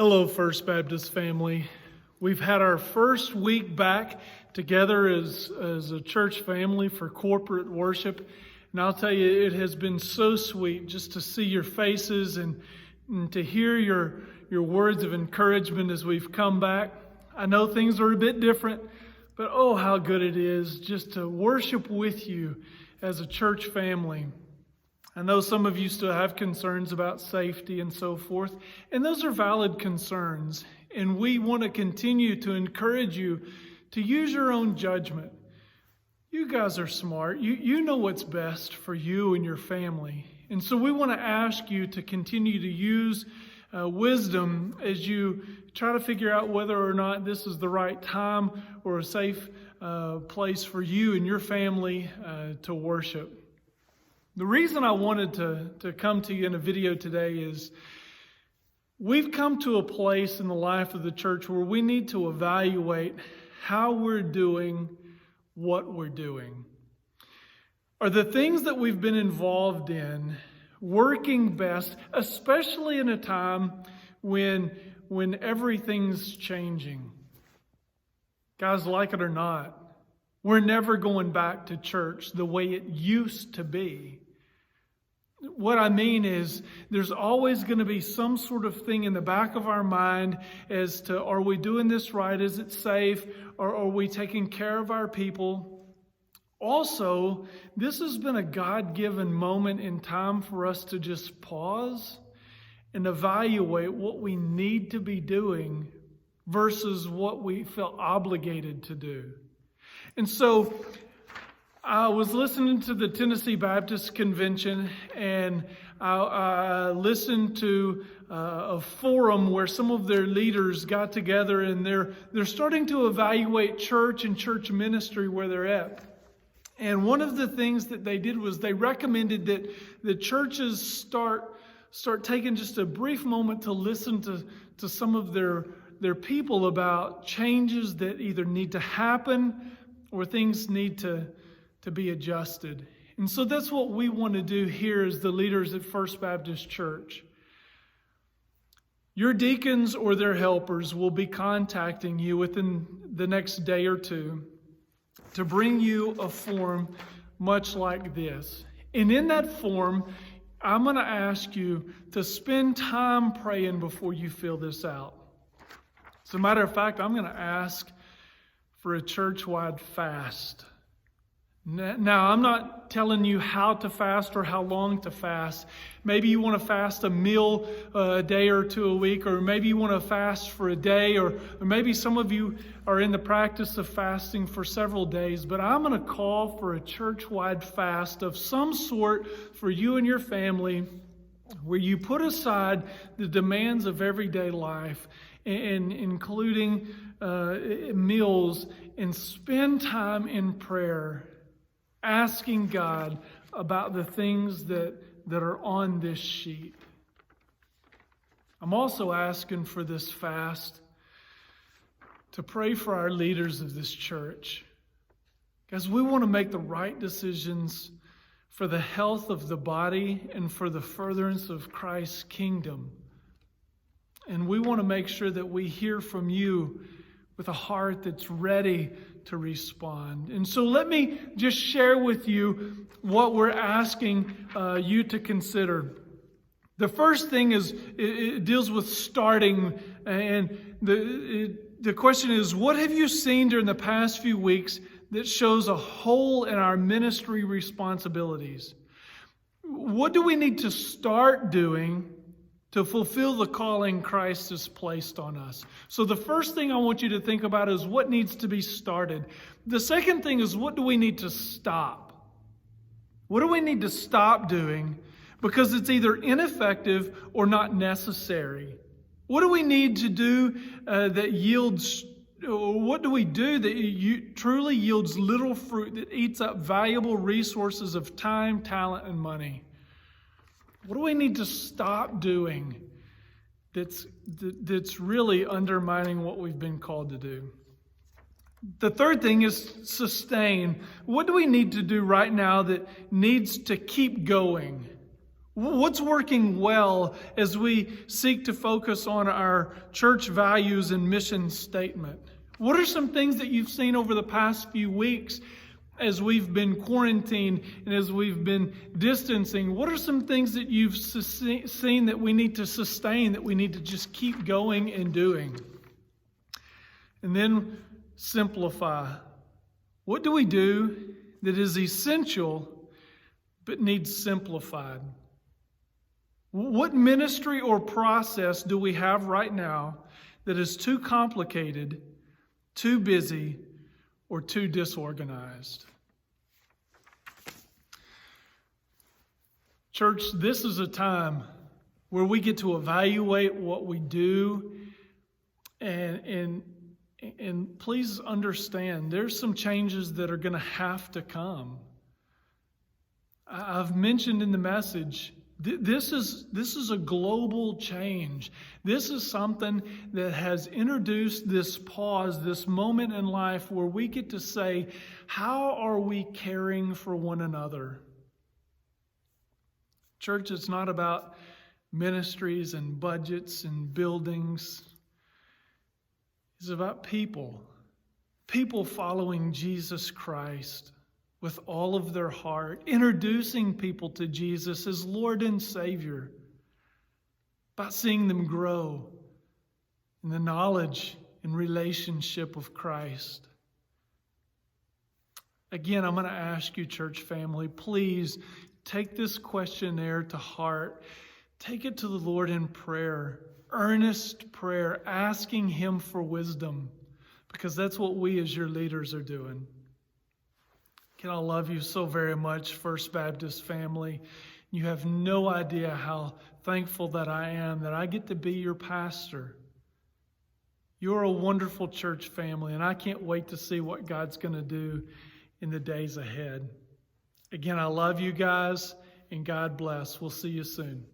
Hello, First Baptist family. We've had our first week back together as a church family for corporate worship. And I'll tell you, it has been so sweet just to see your faces and to hear your words of encouragement as we've come back. I know things are a bit different, but oh, how good it is just to worship with you as a church family. I know some of you still have concerns about safety and so forth, and those are valid concerns. And we want to continue to encourage you to use your own judgment. You guys are smart. You know what's best for you and your family. And so we want to ask you to continue to use wisdom as you try to figure out whether or not this is the right time or a safe place for you and your family to worship. The reason I wanted to come to you in a video today is we've come to a place in the life of the church where we need to evaluate how we're doing what we're doing. Are the things that we've been involved in working best, especially in a time when everything's changing? Guys, like it or not, we're never going back to church the way it used to be. What I mean is there's always going to be some sort of thing in the back of our mind as to, are we doing this right? Is it safe? Or are we taking care of our people? Also, this has been a God-given moment in time for us to just pause and evaluate what we need to be doing versus what we felt obligated to do. And so I was listening to the Tennessee Baptist Convention, and I listened to a forum where some of their leaders got together, and they're starting to evaluate church and church ministry where they're at. And one of the things that they did was they recommended that the churches start taking just a brief moment to listen to some of their people about changes that either need to happen or things need to be adjusted. And so that's what we want to do here as the leaders at First Baptist Church. Your deacons or their helpers will be contacting you within the next day or two to bring you a form much like this. And in that form, I'm going to ask you to spend time praying before you fill this out. As a matter of fact, I'm going to ask for a church-wide fast. Now, I'm not telling you how to fast or how long to fast. Maybe you want to fast a meal a day or two a week, or maybe you want to fast for a day, or maybe some of you are in the practice of fasting for several days. But I'm going to call for a church-wide fast of some sort for you and your family, where you put aside the demands of everyday life, and including meals, and spend time in prayer, asking God about the things that are on this sheet. I'm also asking for this fast to pray for our leaders of this church, because we want to make the right decisions for the health of the body and for the furtherance of Christ's kingdom. And we want to make sure that we hear from you with a heart that's ready to respond. And so let me just share with you what we're asking you to consider. The first thing is it deals with starting, and the question is, what have you seen during the past few weeks that shows a hole in our ministry responsibilities? What do we need to start doing to fulfill the calling Christ has placed on us? So the first thing I want you to think about is what needs to be started. The second thing is, what do we need to stop? What do we need to stop doing because it's either ineffective or not necessary? What do we need to do that yields, or what do we do that truly yields little fruit, that eats up valuable resources of time, talent, and money? What do we need to stop doing that's really undermining what we've been called to do? The third thing is sustain. What do we need to do right now that needs to keep going? What's working well as we seek to focus on our church values and mission statement? What are some things that you've seen over the past few weeks as we've been quarantined and as we've been distancing? What are some things that you've seen that we need to sustain, that we need to just keep going and doing? And then simplify. What do we do that is essential but needs simplified? What ministry or process do we have right now that is too complicated, too busy, or too disorganized? Church, this is a time where we get to evaluate what we do, and please understand there's some changes that are going to have to come. I've mentioned in the message, this is a global change. This is something that has introduced this pause, this moment in life where we get to say, how are we caring for one another? Church, it's not about ministries and budgets and buildings. It's about people following Jesus Christ with all of their heart, introducing people to Jesus as Lord and Savior, about seeing them grow in the knowledge and relationship of Christ. Again, I'm going to ask you, church family, please take this questionnaire to heart. Take it to the Lord in prayer, earnest prayer, asking Him for wisdom, because that's what we as your leaders are doing. Can I love you so very much, First Baptist family. You have no idea how thankful that I am that I get to be your pastor. You're a wonderful church family, and I can't wait to see what God's going to do in the days ahead. Again, I love you guys, and God bless. We'll see you soon.